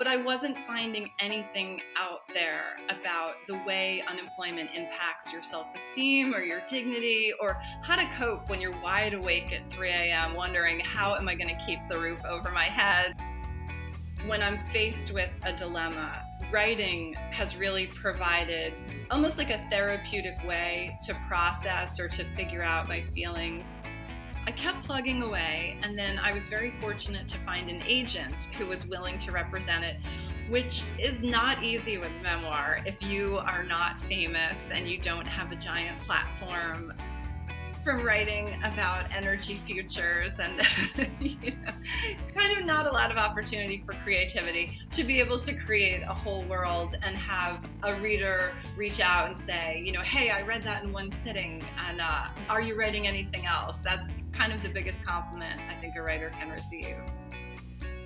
but I wasn't finding anything out there about the way unemployment impacts your self-esteem or your dignity, or how to cope when you're wide awake at 3 a.m. wondering, how am I going to keep the roof over my head? When I'm faced with a dilemma, writing has really provided almost like a therapeutic way to process or to figure out my feelings. I kept plugging away, and then I was very fortunate to find an agent who was willing to represent it, which is not easy with memoir if you are not famous and you don't have a giant platform. From writing about energy futures and kind of not a lot of opportunity for creativity, to be able to create a whole world and have a reader reach out and say, hey, I read that in one sitting, and are you writing anything else? That's kind of the biggest compliment I think a writer can receive.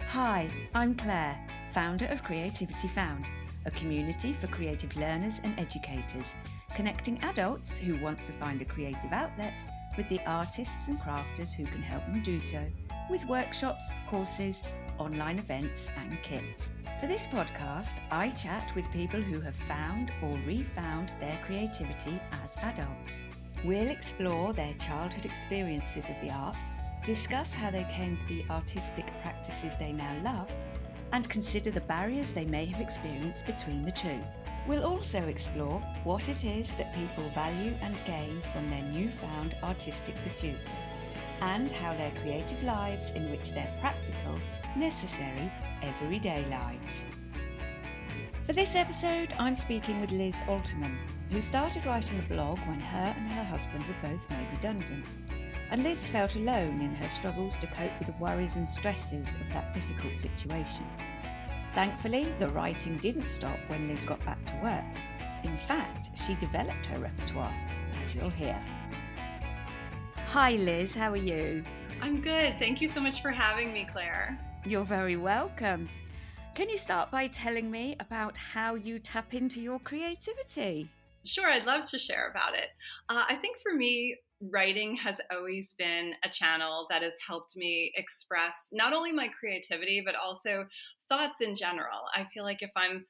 Hi, I'm Claire, founder of Creativity Found, a community for creative learners and educators, connecting adults who want to find a creative outlet with the artists and crafters who can help them do so, with workshops, courses, online events and kits. For this podcast, I chat with people who have found or refound their creativity as adults. We'll explore their childhood experiences of the arts, discuss how they came to the artistic practices they now love, and consider the barriers they may have experienced between the two. We'll also explore what it is that people value and gain from their newfound artistic pursuits, and how their creative lives enrich their practical, necessary, everyday lives. For this episode, I'm speaking with Liz Alterman, who started writing a blog when her and her husband were both made redundant. And Liz felt alone in her struggles to cope with the worries and stresses of that difficult situation. Thankfully, the writing didn't stop when Liz got back to work. In fact, she developed her repertoire, as you'll hear. Hi Liz, how are you? I'm good. Thank you so much for having me, Claire. You're very welcome. Can you start by telling me about how you tap into your creativity? Sure, I'd love to share about it. I think for me, writing has always been a channel that has helped me express not only my creativity, but also thoughts in general. I feel like if I'm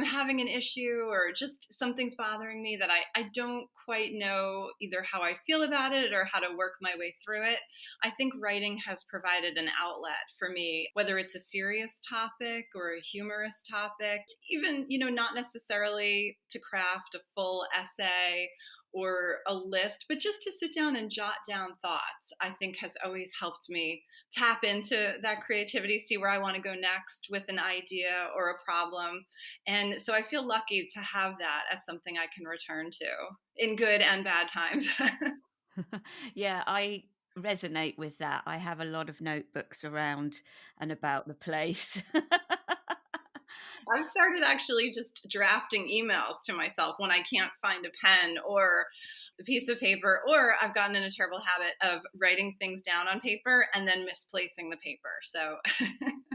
having an issue or just something's bothering me that I don't quite know either how I feel about it or how to work my way through it, I think writing has provided an outlet for me, whether it's a serious topic or a humorous topic, even, not necessarily to craft a full essay or a list, but just to sit down and jot down thoughts, I think has always helped me tap into that creativity, see where I want to go next with an idea or a problem. And so I feel lucky to have that as something I can return to in good and bad times. Yeah, I resonate with that. I have a lot of notebooks around and about the place. I've started actually just drafting emails to myself when I can't find a pen or a piece of paper, or I've gotten in a terrible habit of writing things down on paper and then misplacing the paper. So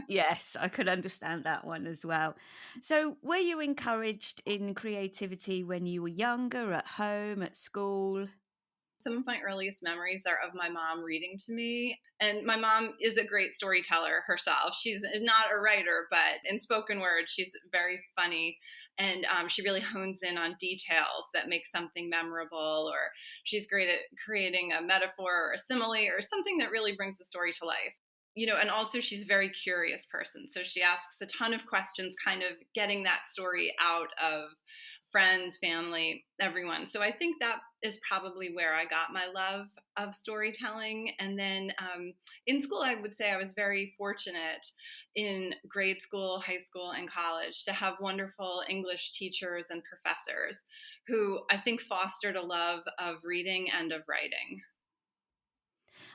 Yes, I could understand that one as well. So were you encouraged in creativity when you were younger, at home, at school? some of my earliest memories are of my mom reading to me. And my mom is a great storyteller herself. She's not a writer, but in spoken word, she's very funny. And she really hones in on details that make something memorable, or she's great at creating a metaphor or a simile or something that really brings the story to life. And also she's a very curious person. So she asks a ton of questions, kind of getting that story out of friends, family, everyone. So I think that is probably where I got my love of storytelling. And then in school, I would say I was very fortunate in grade school, high school, and college to have wonderful English teachers and professors who I think fostered a love of reading and of writing.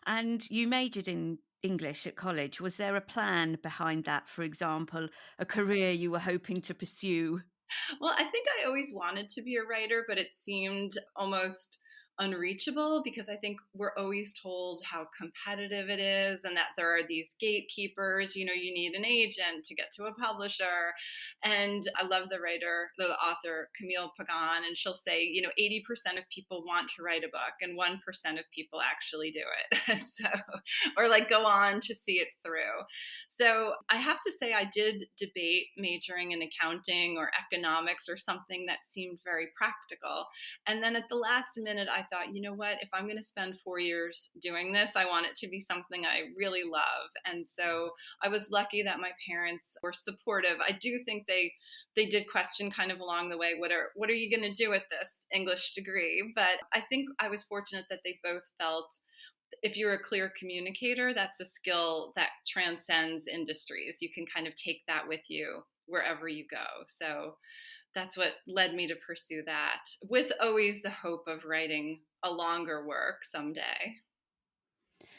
And you majored in English at college. Was there a plan behind that? For example, a career you were hoping to pursue? Well, I think I always wanted to be a writer, but it seemed almost unreachable, because I think we're always told how competitive it is and that there are these gatekeepers. You need an agent to get to a publisher. And I love the author Camille Pagan, and she'll say, 80% of people want to write a book and 1% of people actually do it. So, or like go on to see it through. So I have to say, I did debate majoring in accounting or economics or something that seemed very practical. And then at the last minute, I thought, you know what, if I'm going to spend 4 years doing this, I want it to be something I really love. And so I was lucky that my parents were supportive. I do think they did question kind of along the way, what are you going to do with this English degree? But I think I was fortunate that they both felt, if you're a clear communicator, that's a skill that transcends industries. You can kind of take that with you wherever you go. So that's what led me to pursue that, with always the hope of writing a longer work someday.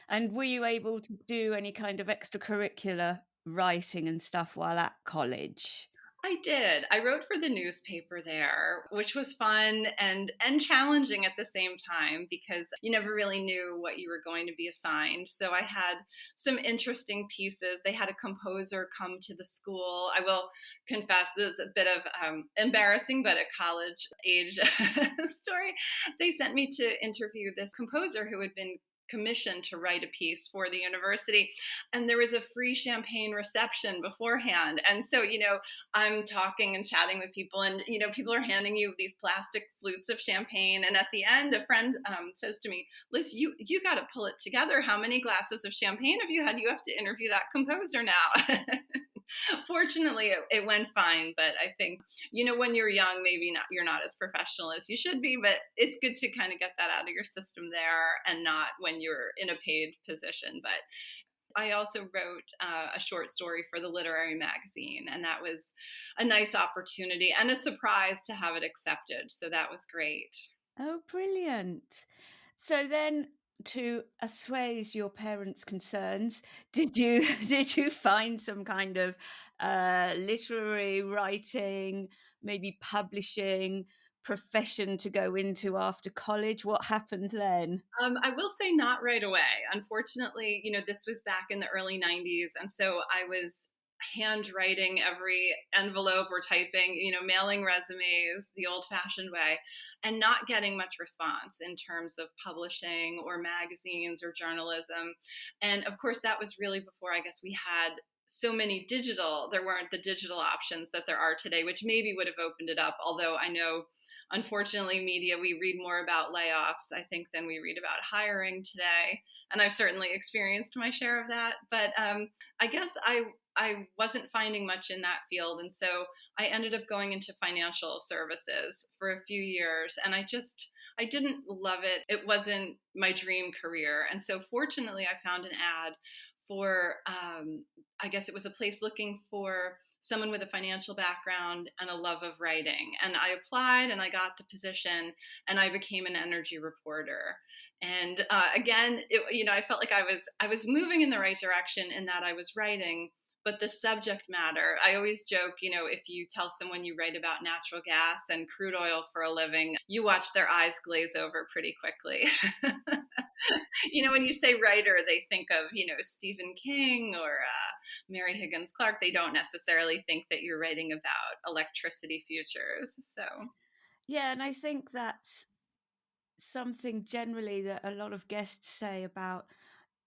And were you able to do any kind of extracurricular writing and stuff while at college? I did. I wrote for the newspaper there, which was fun and challenging at the same time, because you never really knew what you were going to be assigned. So I had some interesting pieces. They had a composer come to the school. I will confess, this is a bit of embarrassing, but a college age story. They sent me to interview this composer who had been commissioned to write a piece for the university, and there was a free champagne reception beforehand. And so I'm talking and chatting with people, and people are handing you these plastic flutes of champagne, and at the end a friend says to me, Liz, you got to pull it together. How many glasses of champagne have you had? You have to interview that composer now. Fortunately, it went fine, but I think when you're young, maybe you're not as professional as you should be, but it's good to kind of get that out of your system there, and not when you're in a paid position. But I also wrote a short story for the literary magazine, and that was a nice opportunity and a surprise to have it accepted. So that was great. Oh, brilliant. So then, to assuage your parents' concerns, did you did you find some kind of literary writing, maybe publishing profession to go into after college? What happened then? I will say not right away. Unfortunately, this was back in the early 90s. And so I was handwriting every envelope or typing, mailing resumes the old fashioned way, and not getting much response in terms of publishing or magazines or journalism. And of course, that was really before, I guess, we had so many there weren't the digital options that there are today, which maybe would have opened it up. Although I know, unfortunately, media, we read more about layoffs, I think, than we read about hiring today. And I've certainly experienced my share of that. But I guess I wasn't finding much in that field. And so I ended up going into financial services for a few years. And I didn't love it. It wasn't my dream career. And so fortunately, I found an ad for, I guess it was a place looking for someone with a financial background and a love of writing. And I applied and I got the position, and I became an energy reporter. And again, I felt like I was moving in the right direction in that I was writing, but the subject matter, I always joke, if you tell someone you write about natural gas and crude oil for a living, you watch their eyes glaze over pretty quickly. When you say writer, they think of, Stephen King or Mary Higgins Clark. They don't necessarily think that you're writing about electricity futures. So, Yeah, and I think that's something generally that a lot of guests say about,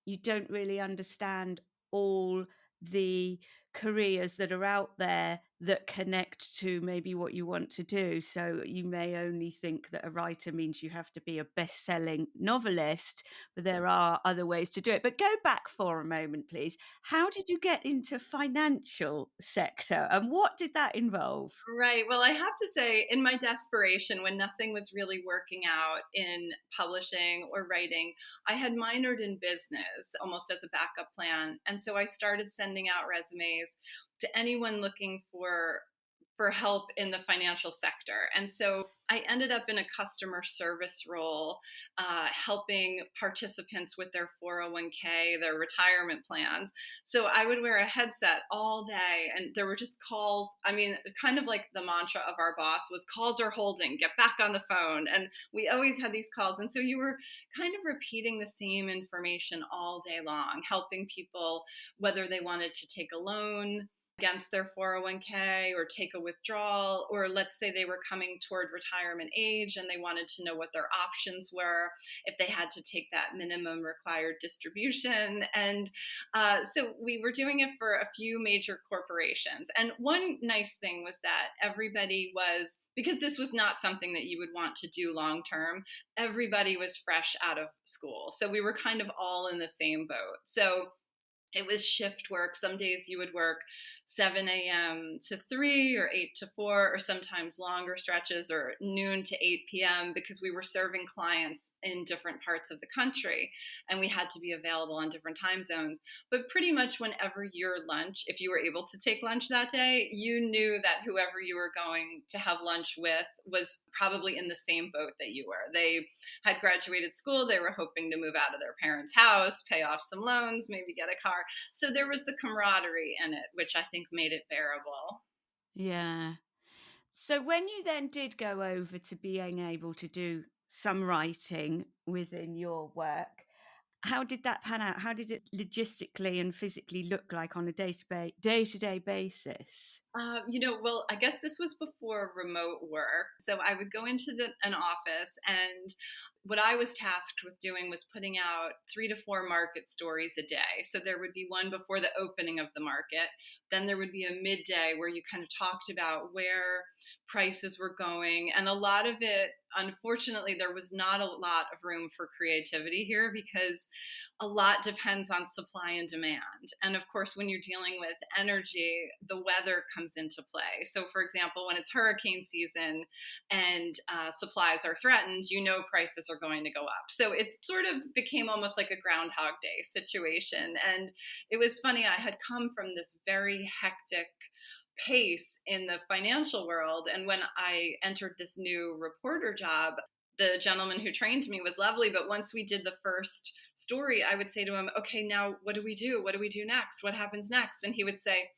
you don't really understand all the careers that are out there that connect to maybe what you want to do. So you may only think that a writer means you have to be a best-selling novelist, but there are other ways to do it. But go back for a moment, please. How did you get into financial sector, and what did that involve? right. Well, I have to say, in my desperation, when nothing was really working out in publishing or writing, I had minored in business almost as a backup plan. And so I started sending out resumes to anyone looking for for help in the financial sector. And so I ended up in a customer service role, helping participants with their 401k, their retirement plans. So I would wear a headset all day, and there were just calls. I mean, kind of like the mantra of our boss was calls are holding, get back on the phone. And we always had these calls. And so you were kind of repeating the same information all day long, helping people whether they wanted to take a loan against their 401k or take a withdrawal, or let's say they were coming toward retirement age and they wanted to know what their options were if they had to take that minimum required distribution. And so we were doing it for a few major corporations. And one nice thing was that everybody was, because this was not something that you would want to do long term, everybody was fresh out of school. So we were kind of all in the same boat. So it was shift work. Some days you would work 7 a.m. to 3 or 8 to 4, or sometimes longer stretches, or noon to 8 p.m. because we were serving clients in different parts of the country and we had to be available on different time zones. But pretty much whenever your lunch, if you were able to take lunch that day, you knew that whoever you were going to have lunch with was probably in the same boat that you were. They had graduated school, they were hoping to move out of their parents' house, pay off some loans, maybe get a car. So there was the camaraderie in it, which I think made it bearable. Yeah. So when you then did go over to being able to do some writing within your work, how did that pan out? How did it logistically and physically look like on a day-to-day basis? Well, I guess this was before remote work. So I would go into an office, and what I was tasked with doing was putting out 3 to 4 market stories a day. So there would be one before the opening of the market. Then there would be a midday where you kind of talked about where prices were going. And a lot of it, unfortunately, there was not a lot of room for creativity here because a lot depends on supply and demand. And of course, when you're dealing with energy, the weather comes into play. So, for example, when it's hurricane season and supplies are threatened, prices are going to go up. So it sort of became almost like a Groundhog Day situation. And it was funny, I had come from this very hectic pace in the financial world. And when I entered this new reporter job, the gentleman who trained me was lovely, but once we did the first story, I would say to him, okay, now what do we do? What do we do next? What happens next? And he would say,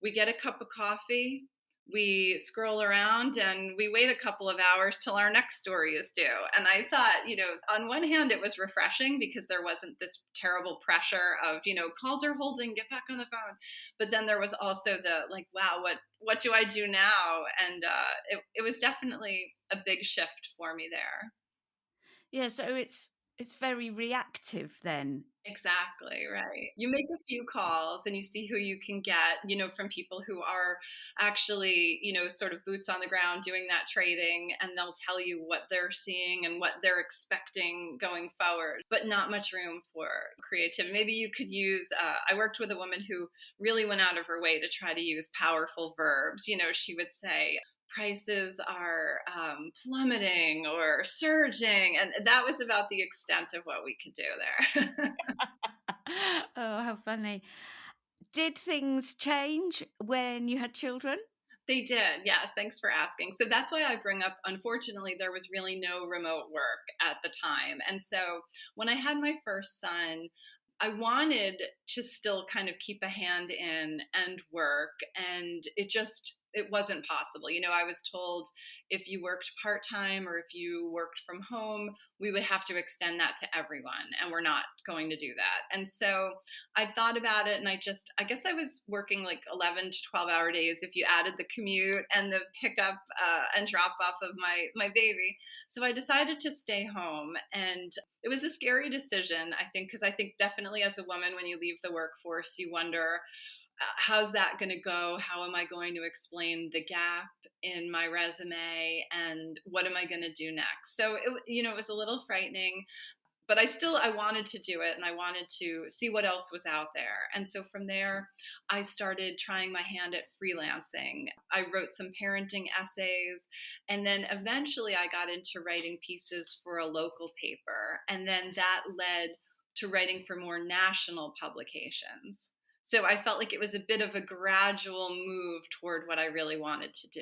we get a cup of coffee, we scroll around, and we wait a couple of hours till our next story is due. And I thought, on one hand, it was refreshing because there wasn't this terrible pressure of, calls are holding, get back on the phone. But then there was also the like, wow, what do I do now? And it was definitely a big shift for me there. Yeah, so it's very reactive then. Exactly, right. You make a few calls and you see who you can get, from people who are actually, sort of boots on the ground doing that trading, and they'll tell you what they're seeing and what they're expecting going forward, but not much room for creativity. Maybe you could use, I worked with a woman who really went out of her way to try to use powerful verbs. She would say, prices are plummeting or surging. And that was about the extent of what we could do there. Oh, how funny. Did things change when you had children? They did. Yes. Thanks for asking. So that's why I bring up, unfortunately, there was really no remote work at the time. And so when I had my first son, I wanted to still kind of keep a hand in and work. And it wasn't possible. I was told if you worked part-time or if you worked from home, we would have to extend that to everyone. And we're not going to do that. And so I thought about it, and I guess I was working like 11 to 12-hour days if you added the commute and the pickup and drop off of my baby. So I decided to stay home. And it was a scary decision, I think, because I think definitely as a woman, when you leave the workforce, you wonder, how's that going to go? How am I going to explain the gap in my resume? And what am I going to do next? So, it was a little frightening, but I wanted to do it, and I wanted to see what else was out there. And so from there, I started trying my hand at freelancing. I wrote some parenting essays, and then eventually I got into writing pieces for a local paper. And then that led to writing for more national publications. So I felt like it was a bit of a gradual move toward what I really wanted to do.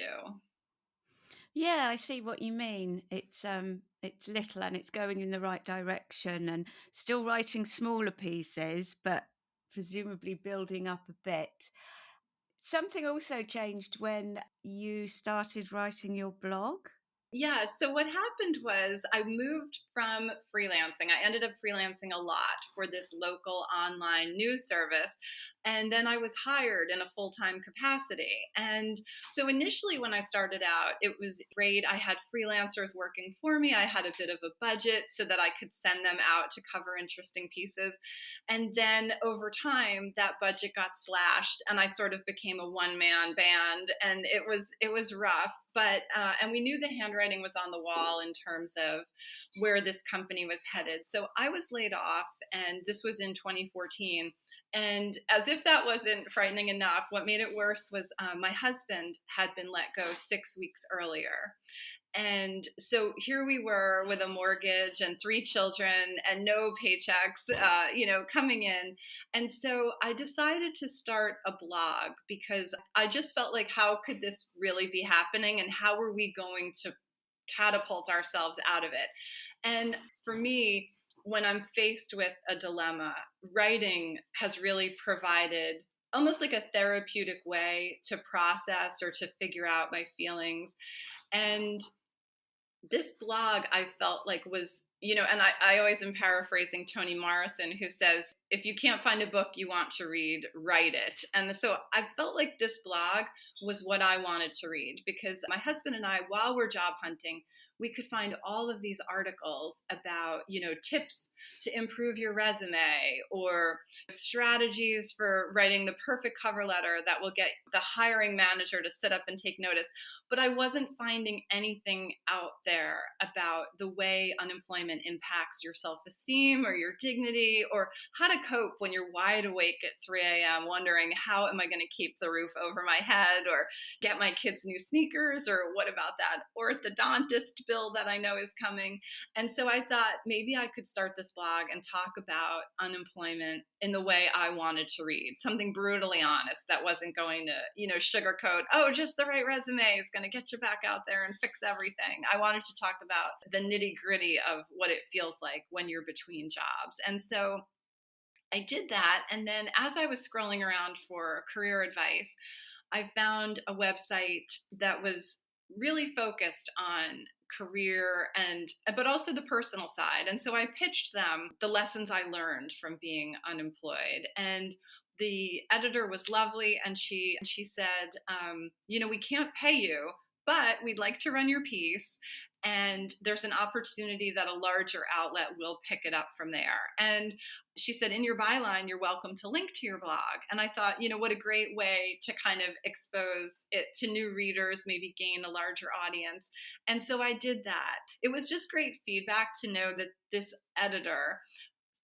Yeah, I see what you mean. It's little and it's going in the right direction and still writing smaller pieces, but presumably building up a bit. Something also changed when you started writing your blog. Yeah, so what happened was I moved from freelancing. I ended up freelancing a lot for this local online news service. And then I was hired in a full time capacity. And so initially, when I started out, it was great. I had freelancers working for me. I had a bit of a budget so that I could send them out to cover interesting pieces. And then over time, that budget got slashed, and I sort of became a one man band. And it was rough, but and we knew the handwriting was on the wall in terms of where this company was headed. So I was laid off, and this was in 2014. And as if that wasn't frightening enough, what made it worse was my husband had been let go 6 weeks earlier. And so here we were with a mortgage and three children and no paychecks, coming in. And so I decided to start a blog because I just felt like, how could this really be happening? And how are we going to catapult ourselves out of it? And for me, when I'm faced with a dilemma, writing has really provided almost like a therapeutic way to process or to figure out my feelings. And this blog I felt like was, and I always am paraphrasing Toni Morrison, who says, if you can't find a book you want to read, write it. And so I felt like this blog was what I wanted to read, because my husband and I, while we're job hunting, we could find all of these articles about, tips to improve your resume or strategies for writing the perfect cover letter that will get the hiring manager to sit up and take notice. But I wasn't finding anything out there about the way unemployment impacts your self-esteem or your dignity, or how to cope when you're wide awake at 3 a.m. wondering, how am I going to keep the roof over my head or get my kids new sneakers, or what about that orthodontist bill that I know is coming? And so I thought maybe I could start this blog and talk about unemployment in the way I wanted to read, something brutally honest that wasn't going to, sugarcoat, oh, just the right resume is going to get you back out there and fix everything. I wanted to talk about the nitty gritty of what it feels like when you're between jobs. And so I did that. And then as I was scrolling around for career advice, I found a website that was really focused on career but also the personal side. And so I pitched them the lessons I learned from being unemployed. And the editor was lovely, and she said, we can't pay you, but we'd like to run your piece, and there's an opportunity that a larger outlet will pick it up from there. And she said, in your byline, you're welcome to link to your blog. And I thought, what a great way to kind of expose it to new readers, maybe gain a larger audience. And so I did that. It was just great feedback to know that this editor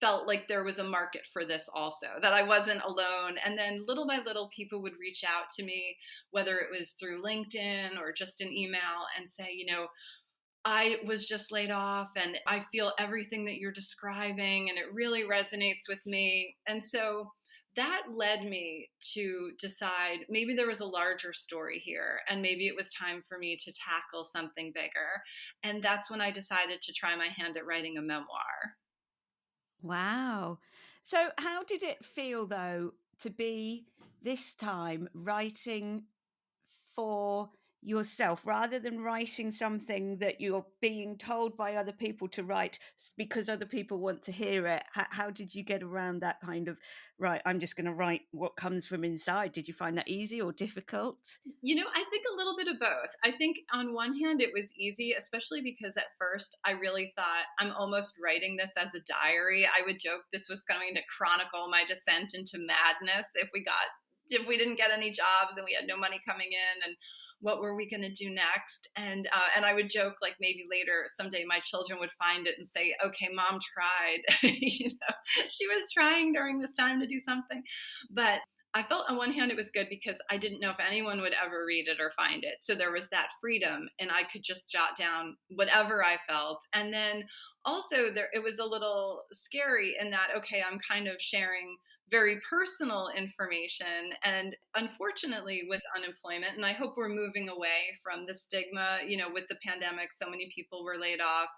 felt like there was a market for this also, that I wasn't alone. And then little by little, people would reach out to me, whether it was through LinkedIn or just an email, and say, I was just laid off and I feel everything that you're describing and it really resonates with me. And so that led me to decide maybe there was a larger story here, and maybe it was time for me to tackle something bigger. And that's when I decided to try my hand at writing a memoir. Wow. So, how did it feel, though, to be this time writing for yourself rather than writing something that you're being told by other people to write because other people want to hear it? How did you get around that kind of, right, I'm just going to write what comes from inside? Did you find that easy or difficult? I think a little bit of both. I think on one hand, it was easy, especially because at first I really thought I'm almost writing this as a diary. I would joke this was going to chronicle my descent into madness if we didn't get any jobs and we had no money coming in, and what were we going to do next? And I would joke, like, maybe later someday my children would find it and say, okay, mom tried. She was trying during this time to do something. But I felt on one hand it was good because I didn't know if anyone would ever read it or find it. So there was that freedom, and I could just jot down whatever I felt. And then also there, it was a little scary in that, okay, I'm kind of sharing very personal information. And unfortunately, with unemployment, and I hope we're moving away from the stigma, with the pandemic, so many people were laid off.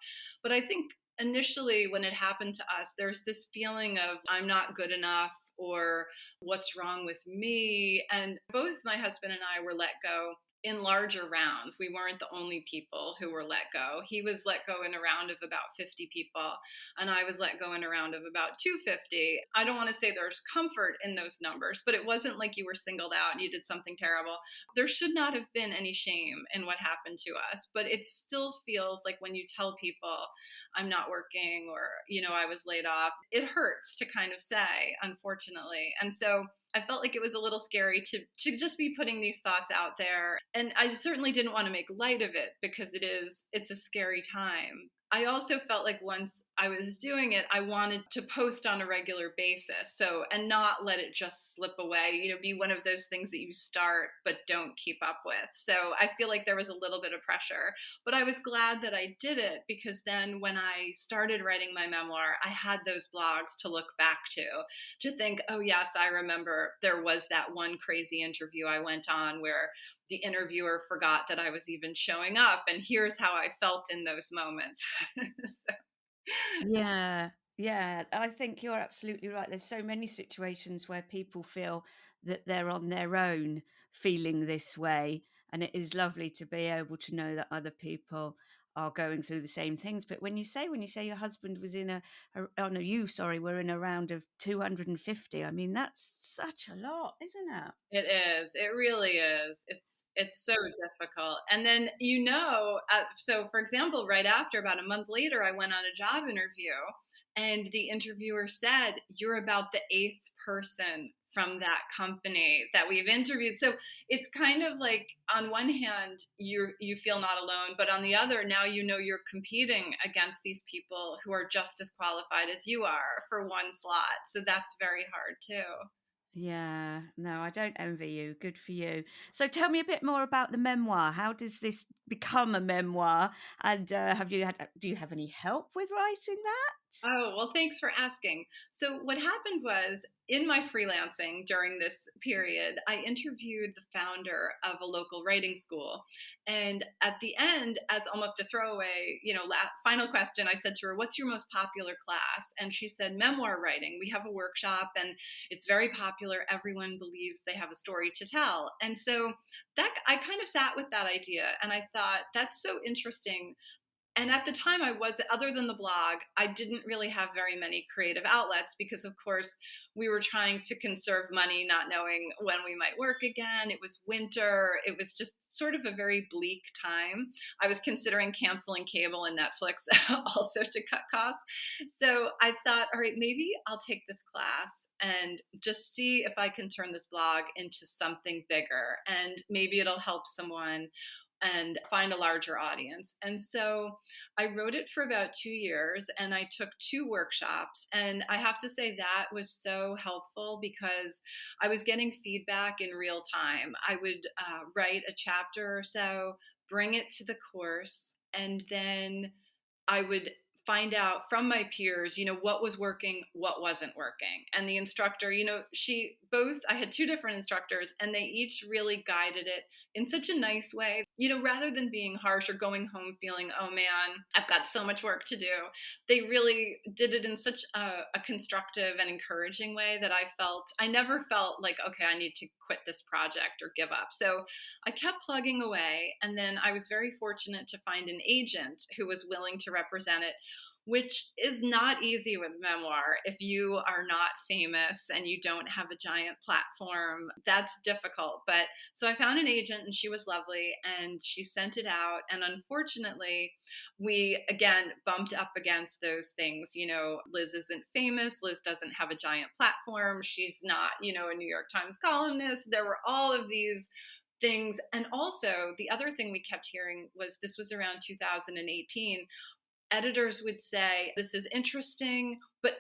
But I think initially when it happened to us, there's this feeling of I'm not good enough or what's wrong with me. And both my husband and I were let go in larger rounds. We weren't the only people who were let go. He was let go in a round of about 50 people, and I was let go in a round of about 250. I don't want to say there's comfort in those numbers, but it wasn't like you were singled out and you did something terrible. There should not have been any shame in what happened to us, but it still feels like when you tell people I'm not working or, I was laid off, it hurts to kind of say, unfortunately. And so I felt like it was a little scary to just be putting these thoughts out there. And I certainly didn't want to make light of it because it's a scary time. I also felt like once I was doing it, I wanted to post on a regular basis. So, and not let it just slip away, be one of those things that you start but don't keep up with. So I feel like there was a little bit of pressure, but I was glad that I did it because then when I started writing my memoir, I had those blogs to look back to think, oh, yes, I remember there was that one crazy interview I went on where the interviewer forgot that I was even showing up. And here's how I felt in those moments. So. Yeah, yeah, I think you're absolutely right. There's so many situations where people feel that they're on their own feeling this way, and it is lovely to be able to know that other people are going through the same things. But when you say your husband was in oh no, were in a round of 250, I mean, that's such a lot, isn't it? It is. It really is. It's so difficult. And then so for example, right after, about a month later, I went on a job interview, and the interviewer said, "You're about the eighth person from that company that we've interviewed." So it's kind of like, on one hand, you feel not alone, but on the other, now you're competing against these people who are just as qualified as you are for one slot. So that's very hard too. Yeah, no, I don't envy you. Good for you. So tell me a bit more about the memoir. How does this become a memoir? And do you have any help with writing that? Oh, well, thanks for asking. So, what happened was, in my freelancing during this period, I interviewed the founder of a local writing school. And at the end, as almost a throwaway, final question, I said to her, "What's your most popular class?" And she said, "Memoir writing. We have a workshop and it's very popular. Everyone believes they have a story to tell." And so that I kind of sat with that idea and I thought, that's so interesting. And at the time, other than the blog, I didn't really have very many creative outlets because, of course, we were trying to conserve money, not knowing when we might work again. It was winter. It was just sort of a very bleak time. I was considering canceling cable and Netflix also to cut costs. So I thought, all right, maybe I'll take this class and just see if I can turn this blog into something bigger, and maybe it'll help someone and find a larger audience. And so I wrote it for about 2 years and I took 2 workshops. And I have to say that was so helpful because I was getting feedback in real time. I would write a chapter or so, bring it to the course, and then I would find out from my peers, what was working, what wasn't working. And the instructor, I had 2 different instructors and they each really guided it in such a nice way, rather than being harsh or going home feeling, oh man, I've got so much work to do. They really did it in such a constructive and encouraging way that I never felt like, okay, I need to quit this project or give up. So I kept plugging away. And then I was very fortunate to find an agent who was willing to represent it, which is not easy with memoir. If you are not famous and you don't have a giant platform, that's difficult. But so I found an agent and she was lovely and she sent it out. And unfortunately, we again bumped up against those things. Liz isn't famous. Liz doesn't have a giant platform. She's not, a New York Times columnist. There were all of these things. And also, the other thing we kept hearing was, this was around 2018, editors would say, this is interesting, but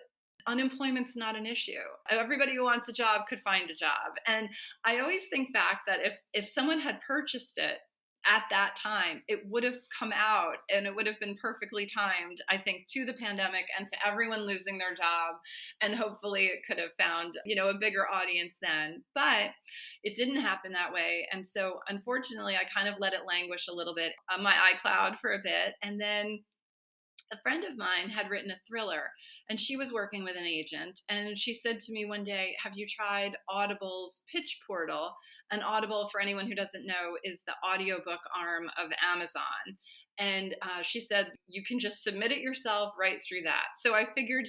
unemployment's not an issue. Everybody who wants a job could find a job. And I always think back that if someone had purchased it at that time, it would have come out and it would have been perfectly timed, I think, to the pandemic and to everyone losing their job. And hopefully it could have found, a bigger audience then. But it didn't happen that way. And so unfortunately, I kind of let it languish a little bit on my iCloud for a bit. And then a friend of mine had written a thriller and she was working with an agent, and she said to me one day, have you tried Audible's pitch portal? And Audible, for anyone who doesn't know, is the audiobook arm of Amazon. And she said you can just submit it yourself right through that. So I figured,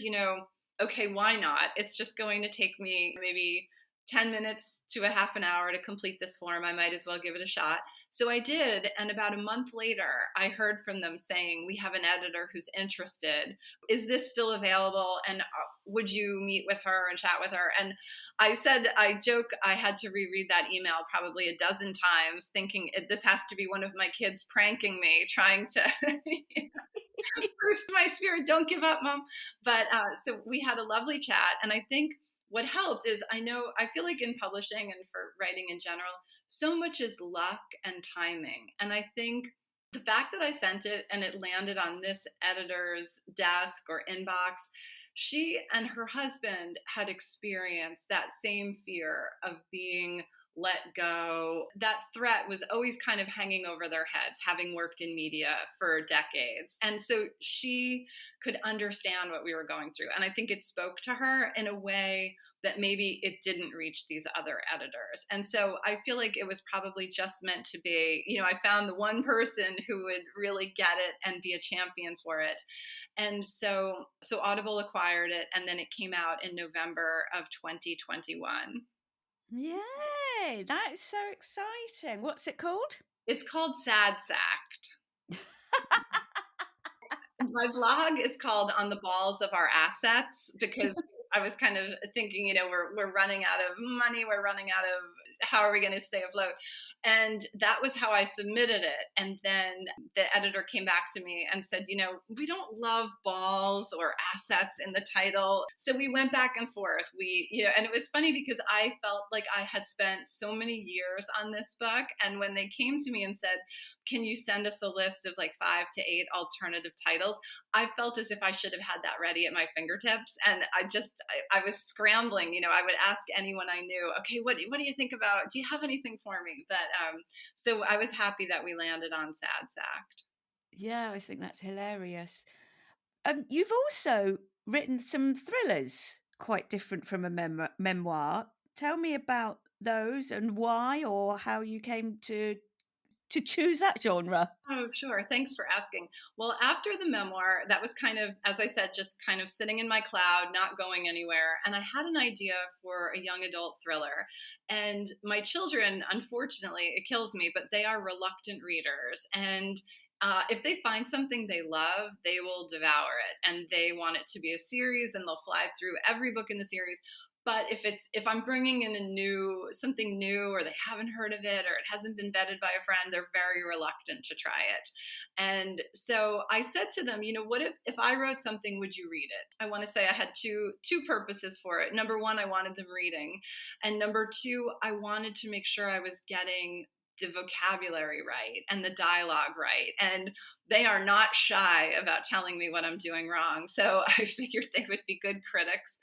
okay, why not? It's just going to take me maybe 10 minutes to a half an hour to complete this form. I might as well give it a shot. So I did. And about a month later, I heard from them saying, we have an editor who's interested. Is this still available? And would you meet with her and chat with her? And I joke, I had to reread that email probably a dozen times, thinking this has to be one of my kids pranking me, trying to boost my spirit. Don't give up, Mom. But so we had a lovely chat. And I think what helped is I feel like in publishing and for writing in general, so much is luck and timing. And I think the fact that I sent it and it landed on this editor's desk or inbox, she and her husband had experienced that same fear of being let go. That threat was always kind of hanging over their heads, having worked in media for decades. And so she could understand what we were going through. And I think it spoke to her in a way that maybe it didn't reach these other editors. And so I feel like it was probably just meant to be, I found the one person who would really get it and be a champion for it. And so Audible acquired it, and then it came out in November of 2021. Yay, that's so exciting. What's it called? It's called Sad Sacked. My blog is called On the Balls of Our Assets, because I was kind of thinking, we're running out of money, we're running out of how are we going to stay afloat? And that was how I submitted it. And then the editor came back to me and said, we don't love balls or assets in the title. So we went back and forth. And it was funny because I felt like I had spent so many years on this book. And when they came to me and said, can you send us a list of like 5 to 8 alternative titles? I felt as if I should have had that ready at my fingertips. And I was scrambling. I would ask anyone I knew, okay, what do you think about? Do you have anything for me? But so I was happy that we landed on Sad Sacked. Yeah, I think that's hilarious. You've also written some thrillers, quite different from a memoir. Tell me about those and why, or how you came to choose that genre. Oh, sure. Thanks for asking. Well, after the memoir, that was kind of, as I said, just kind of sitting in my cloud, not going anywhere. And I had an idea for a young adult thriller. And my children, unfortunately, it kills me, but they are reluctant readers. And if they find something they love, they will devour it. And they want it to be a series, and they'll fly through every book in the series. But if I'm bringing in something new, or they haven't heard of it, or it hasn't been vetted by a friend, they're very reluctant to try it. And so I said to them, what if I wrote something, would you read it? I want to say I had two purposes for it. Number one, I wanted them reading. And number two, I wanted to make sure I was getting the vocabulary right and the dialogue right. And they are not shy about telling me what I'm doing wrong. So I figured they would be good critics.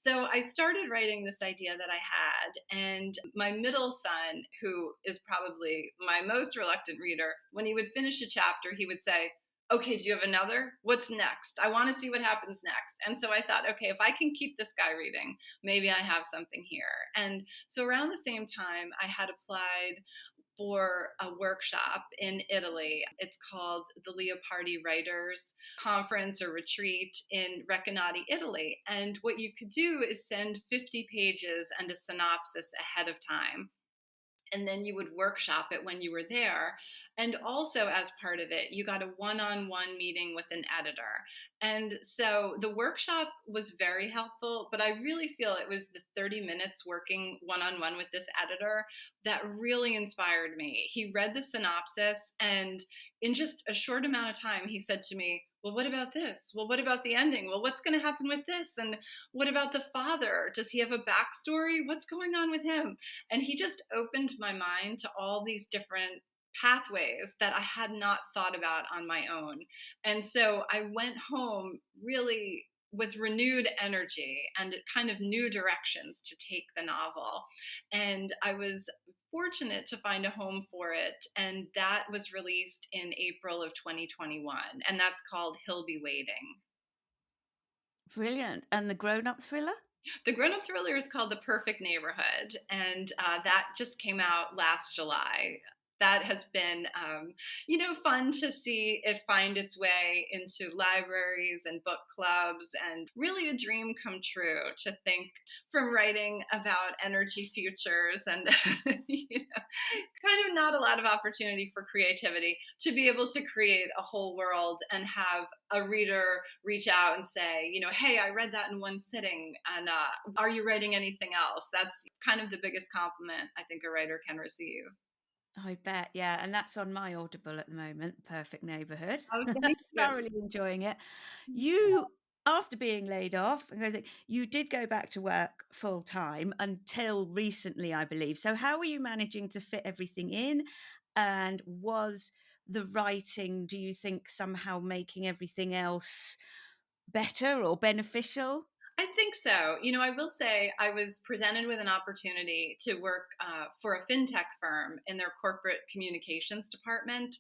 So I started writing this idea that I had, and my middle son, who is probably my most reluctant reader, when he would finish a chapter, he would say, okay, do you have another? What's next? I want to see what happens next. And so I thought, okay, if I can keep this guy reading, maybe I have something here. And so around the same time, I had applied for a workshop in Italy. It's called the Leopardi Writers Conference or Retreat in Recanati, Italy. And what you could do is send 50 pages and a synopsis ahead of time. And then you would workshop it when you were there. And also, as part of it, you got a one-on-one meeting with an editor. And so the workshop was very helpful, but I really feel it was the 30 minutes working one-on-one with this editor that really inspired me. He read the synopsis, and in just a short amount of time, he said to me, well, what about this? Well, what about the ending? Well, what's going to happen with this? And what about the father? Does he have a backstory? What's going on with him? And he just opened my mind to all these different pathways that I had not thought about on my own. And so I went home really with renewed energy and kind of new directions to take the novel. And I was fortunate to find a home for it. And that was released in April of 2021. And that's called He'll Be Waiting. Brilliant. And the grown-up thriller? The grown-up thriller is called The Perfect Neighborhood, and that just came out last July. That has been, fun to see it find its way into libraries and book clubs, and really a dream come true to think from writing about energy futures and kind of not a lot of opportunity for creativity to be able to create a whole world and have a reader reach out and say, hey, I read that in one sitting, and are you writing anything else? That's kind of the biggest compliment I think a writer can receive. I bet, yeah. And that's on my Audible at the moment, Perfect Neighborhood. Oh, thank you. Thoroughly enjoying it. You, after being laid off, you did go back to work full time until recently, I believe. So, how are you managing to fit everything in? And was the writing, do you think, somehow making everything else better or beneficial? I think so. I will say I was presented with an opportunity to work for a fintech firm in their corporate communications department.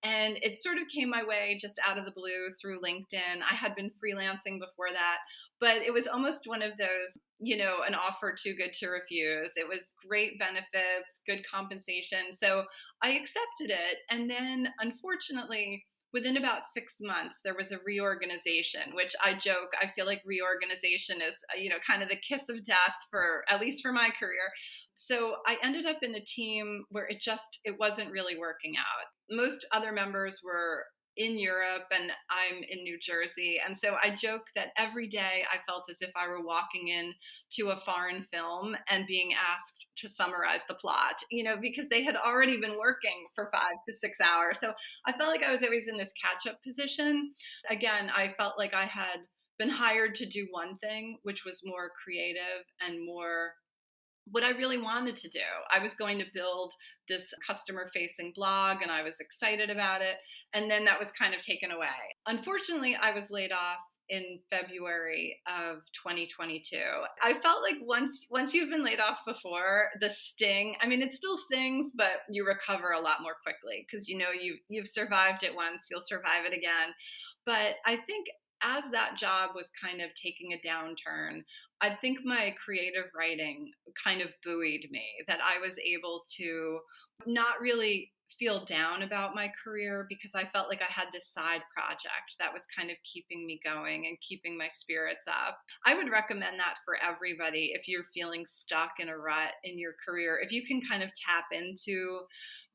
And it sort of came my way just out of the blue through LinkedIn. I had been freelancing before that, but it was almost one of those, an offer too good to refuse. It was great benefits, good compensation. So I accepted it. And then unfortunately, within about 6 months, there was a reorganization, which I joke, I feel like reorganization is, kind of the kiss of death for, at least for my career. So I ended up in a team where it wasn't really working out. Most other members were in Europe and I'm in New Jersey. And so I joke that every day I felt as if I were walking in to a foreign film and being asked to summarize the plot, because they had already been working for 5 to 6 hours. So I felt like I was always in this catch up position. Again, I felt like I had been hired to do one thing, which was more creative and more what I really wanted to do. I was going to build this customer facing blog and I was excited about it. And then that was kind of taken away. Unfortunately, I was laid off in February of 2022. I felt like once you've been laid off before, the sting, I mean, it still stings, but you recover a lot more quickly because you've survived it once, you'll survive it again. But I think as that job was kind of taking a downturn, I think my creative writing kind of buoyed me, that I was able to not really feel down about my career because I felt like I had this side project that was kind of keeping me going and keeping my spirits up. I would recommend that for everybody if you're feeling stuck in a rut in your career. If you can kind of tap into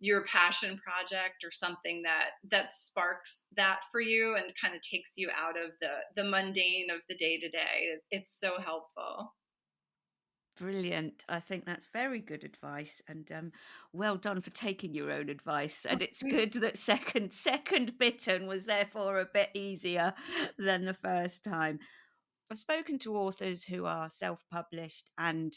your passion project or something that sparks that for you and kind of takes you out of the mundane of the day to day, it's so helpful. Brilliant. I think that's very good advice, and well done for taking your own advice. And it's good that second bitten was therefore a bit easier than the first time. I've spoken to authors who are self-published and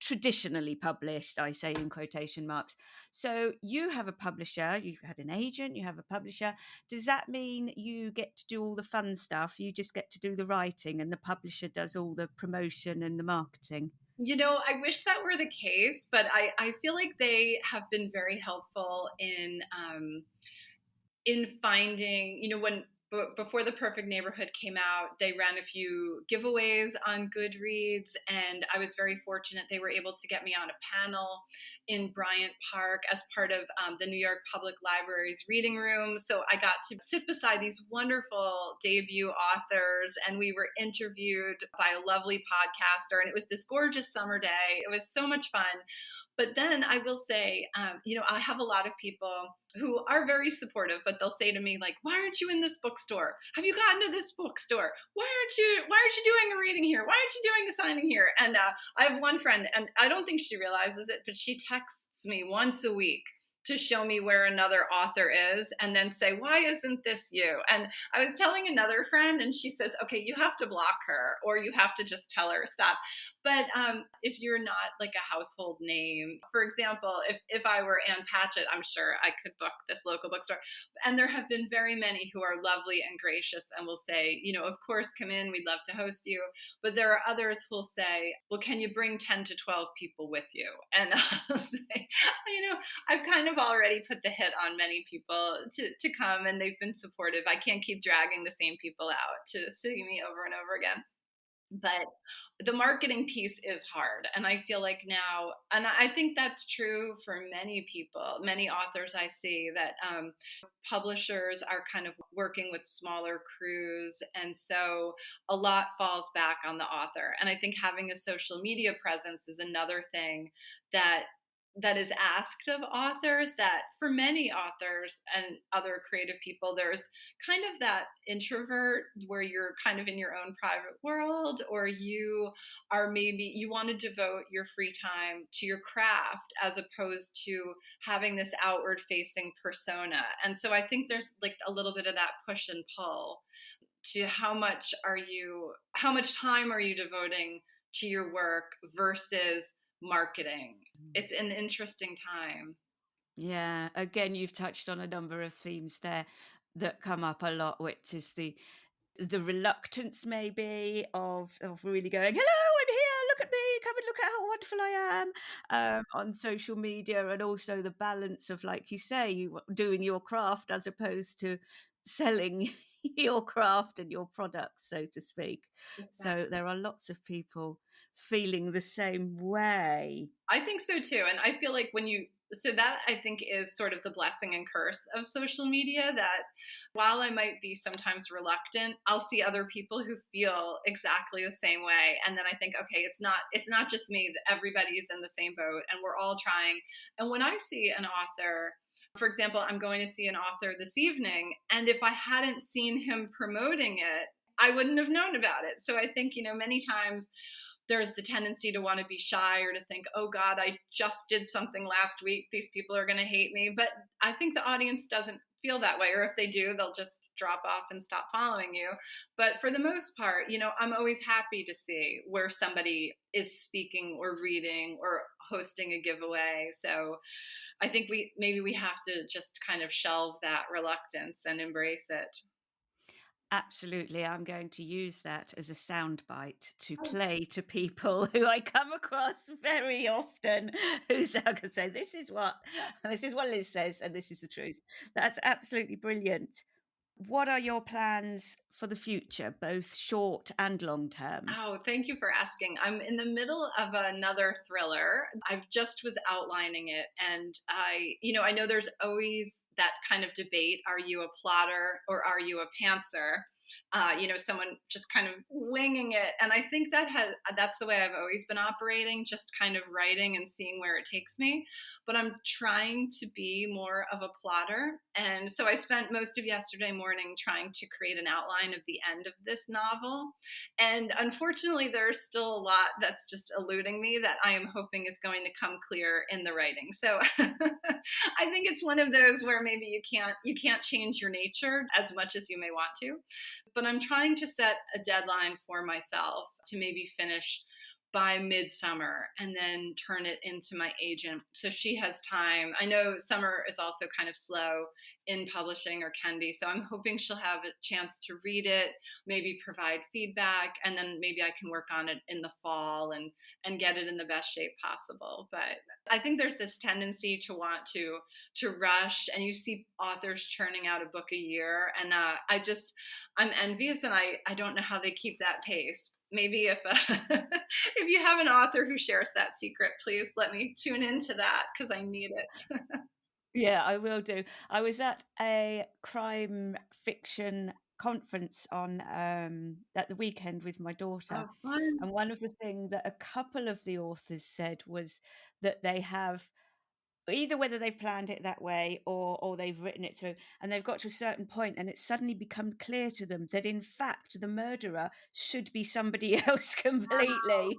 traditionally published, I say in quotation marks. So you have a publisher, you've had an agent, you have a publisher. Does that mean you get to do all the fun stuff? You just get to do the writing and the publisher does all the promotion and the marketing? I wish that were the case, but I feel like they have been very helpful in finding, when before The Perfect Neighborhood came out, they ran a few giveaways on Goodreads, and I was very fortunate. They were able to get me on a panel in Bryant Park as part of the New York Public Library's reading room. So I got to sit beside these wonderful debut authors, and we were interviewed by a lovely podcaster, and it was this gorgeous summer day. It was so much fun. But then I will say, I have a lot of people who are very supportive, but they'll say to me like, "Why aren't you in this bookstore? Have you gotten to this bookstore? Why aren't you doing a reading here? Why aren't you doing a signing here?" And I have one friend, and I don't think she realizes it, but she texts me once a week to show me where another author is and then say, why isn't this you? And I was telling another friend, and she says, okay, you have to block her or you have to just tell her stop. But if you're not like a household name, for example, if I were Ann Patchett, I'm sure I could book this local bookstore. And there have been very many who are lovely and gracious and will say, of course, come in, we'd love to host you. But there are others who'll say, well, can you bring 10 to 12 people with you? And I'll say, I've kind of already put the hit on many people to come, and they've been supportive. I can't keep dragging the same people out to see me over and over again. But the marketing piece is hard. And I feel like now, and I think that's true for many people, many authors I see, that publishers are kind of working with smaller crews. And so a lot falls back on the author. And I think having a social media presence is another thing that is asked of authors, that for many authors and other creative people, there's kind of that introvert where you're kind of in your own private world, or you want to devote your free time to your craft as opposed to having this outward facing persona. And so I think there's like a little bit of that push and pull to how much time are you devoting to your work versus marketing. It's an interesting time. Yeah, again, you've touched on a number of themes there that come up a lot, which is the reluctance maybe of really going, hello, I'm here, look at me, come and look at how wonderful I am, on social media, and also the balance of, like you say, you doing your craft as opposed to selling your craft and your products, so to speak. Exactly. So there are lots of people feeling the same way. I think so too. And I feel like so that I think is sort of the blessing and curse of social media, that while I might be sometimes reluctant, I'll see other people who feel exactly the same way. And then I think, okay, it's not just me, that everybody's in the same boat and we're all trying. And when I see an author, for example, I'm going to see an author this evening, and if I hadn't seen him promoting it, I wouldn't have known about it. So I think, many times there's the tendency to want to be shy or to think, oh God, I just did something last week, these people are going to hate me. But I think the audience doesn't feel that way, or if they do, they'll just drop off and stop following you. But for the most part, I'm always happy to see where somebody is speaking or reading or hosting a giveaway. So I think we have to just kind of shelve that reluctance and embrace it. Absolutely. I'm going to use that as a soundbite to play to people who I come across very often, who can say, this is what Liz says, and this is the truth. That's absolutely brilliant. What are your plans for the future, both short and long term? Oh, thank you for asking. I'm in the middle of another thriller. I've just was outlining it, and I know there's always that kind of debate. Are you a plotter or are you a pantser? Someone just kind of winging it. And I think that's the way I've always been operating, just kind of writing and seeing where it takes me. But I'm trying to be more of a plotter. And so I spent most of yesterday morning trying to create an outline of the end of this novel. And unfortunately, there's still a lot that's just eluding me that I am hoping is going to come clear in the writing. So I think it's one of those where maybe you can't change your nature as much as you may want to. But I'm trying to set a deadline for myself to maybe finish by midsummer and then turn it into my agent so she has time. I know summer is also kind of slow in publishing, or can be. So I'm hoping she'll have a chance to read it, maybe provide feedback, and then maybe I can work on it in the fall and get it in the best shape possible. But I think there's this tendency to want to rush, and you see authors churning out a book a year, and I'm envious, and I don't know how they keep that pace. Maybe if if you have an author who shares that secret, please let me tune into that, because I need it. Yeah, I will do. I was at a crime fiction conference on at the weekend with my daughter, Oh, fun. and one of the things that a couple of the authors said was that they have either whether they've planned it that way or they've written it through, and they've got to a certain point and it's suddenly become clear to them that in fact the murderer should be somebody else completely.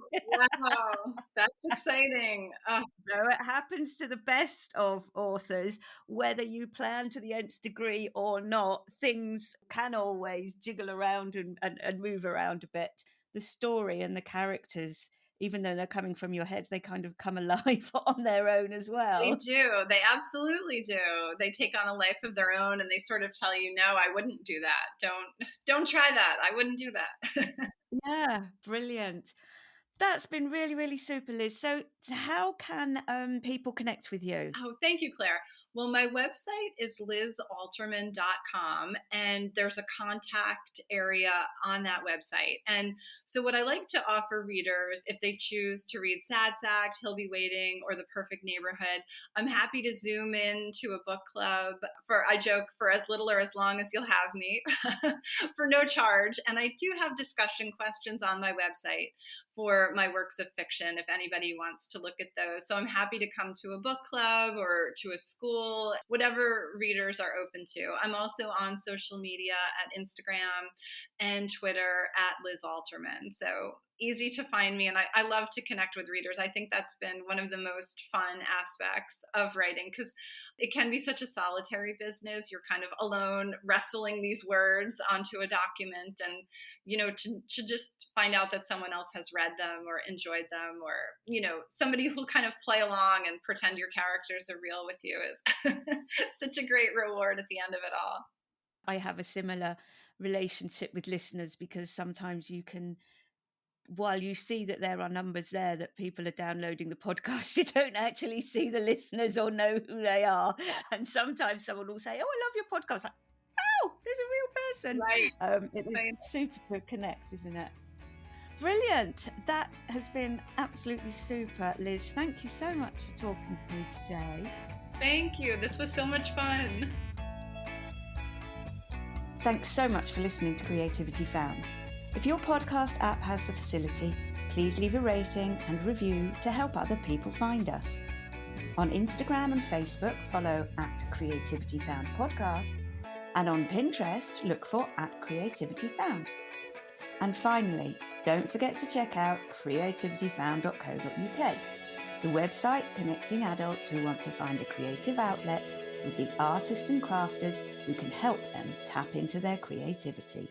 Wow, that's exciting. So it happens to the best of authors, whether you plan to the nth degree or not, things can always jiggle around and move around a bit. The story and the characters, even though they're coming from your head, they kind of come alive on their own as They well. do. They absolutely do. They take on a life of their own and they sort of tell you, no, I wouldn't do that. Don't try that. I wouldn't do that. Yeah, brilliant. That's been really, really super, Liz. So how can people connect with you? Oh, thank you, Claire. Well, my website is lizalterman.com, and there's a contact area on that website. And so, what I like to offer readers, if they choose to read Sad Sacked, He'll Be Waiting, or The Perfect Neighborhood, I'm happy to zoom in to a book club I joke, for as little or as long as you'll have me, for no charge. And I do have discussion questions on my website for my works of fiction if anybody wants to look at those. So I'm happy to come to a book club or to a school, whatever readers are open to. I'm also on social media at Instagram and Twitter at Liz Alterman. So easy to find me. And I love to connect with readers. I think that's been one of the most fun aspects of writing because it can be such a solitary business. You're kind of alone wrestling these words onto a document and, to just find out that someone else has read them or enjoyed them or, somebody who'll kind of play along and pretend your characters are real with you is such a great reward at the end of it all. I have a similar relationship with listeners because sometimes you can, while you see that there are numbers there that people are downloading the podcast, you don't actually see the listeners or know who they are. And sometimes someone will say, "Oh, I love your podcast." Like, oh, there's a real person. Right. It is super to connect, isn't it? Brilliant. That has been absolutely super, Liz. Thank you so much for talking to me today. Thank you. This was so much fun. Thanks so much for listening to Creativity Found. If your podcast app has the facility, please leave a rating and review to help other people find us. On Instagram and Facebook, follow @Creativity Found Podcast, and on Pinterest, look for @Creativity Found. And finally, don't forget to check out creativityfound.co.uk, the website connecting adults who want to find a creative outlet with the artists and crafters who can help them tap into their creativity.